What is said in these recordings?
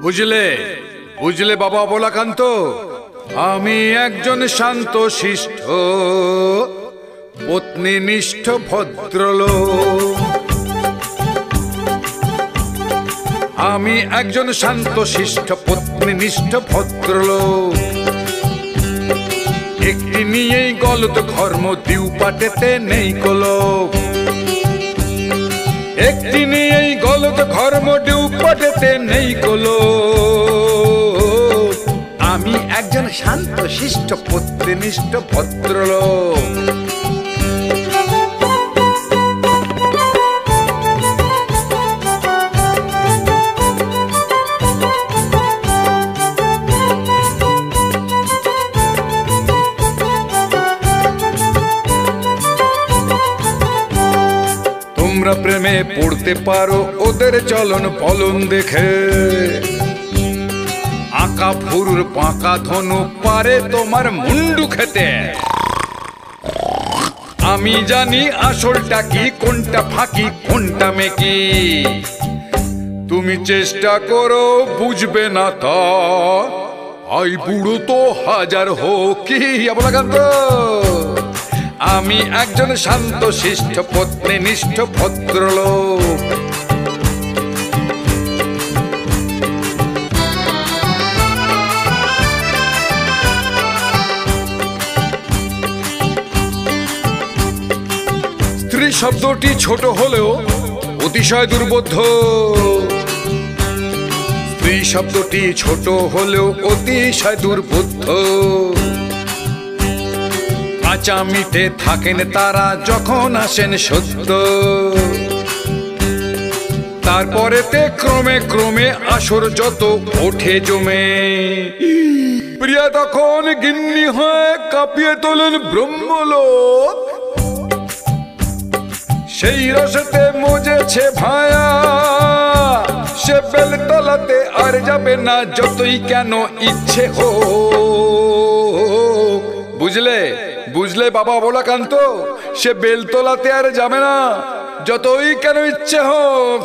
বুঝলে বুঝলে বাবা অবলাকান্ত, আমি একজন শান্ত শিষ্ট পত্নীনিষ্ঠ ভদ্রলোক। আমি একজন শান্ত শিষ্ট পত্নীনিষ্ঠ ভদ্রলোক। একটি নিয়েই গলত ধর্ম দিউ পাটেতে নেই কলক। একটি নিয়েই গলত ধর্ম দিউ পাটেতে নেই কলক। আমি একজন শান্ত শিষ্ট পত্নীনিষ্ঠ ভদ্রলোক। তোমরা প্রেমে পড়তে পারো ওদের চলন বলন দেখে। আঁকা ফুরুর পাকা ধনু পারে তোমার মুন্ডু খেতে। আমি জানি আসলটা কি, কোনটা ফাঁকি কোনটা মেকি। তুমি চেষ্টা করো বুঝবে না তা, আই বুড়ো তো হাজার হোক। কি অবলাকান্ত, আমি একজন শান্ত শিষ্ট পত্নীনিষ্ঠ ভদ্রলোক। স্ত্রী শব্দটি ছোট হলেও অতিশয় দুর্বোধ্য। স্ত্রী শব্দটি ছোট হলেও অতিশয় দুর্বোধ্য। কাঁচামিতে থাকেন তারা যখন আসেন সত্য। তারপরেতে ক্রমে ক্রমে আসর যত ওঠে জমে। প্রিয়া তখন গিন্নি হয়ে কাঁপিয়ে তোলেন ব্রহ্মলোক। সেই রসেতে মজেছে ভায়া, সে বেলতলাতে আর যাবে না যতই কেন ইচ্ছে হোক। বুঝলে বুঝলে বাবা অবলাকান্ত, সে বেলতলাতে আর যাবে না যতই কেন ইচ্ছে হোক।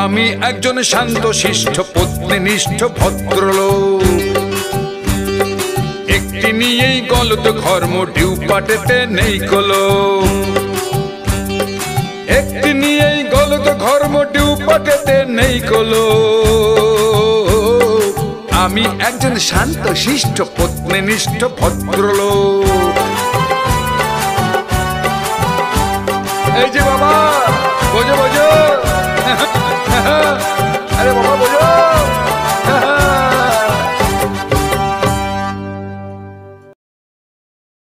আমি একজন শান্ত শিষ্ট পত্নীনিষ্ঠ ভদ্রলোক। একটি নিয়েই গলত ধর্ম ডিউ পাটেতে নেই কলক। একটি নিয়েই গলত ধর্ম ডিউ পাটেতে নেই কলক। আমি একজন শান্ত শিষ্ট পত্নীনিষ্ঠ ভদ্রলোক। এই যে বাবা বোঝো বোঝো, আরে বাবা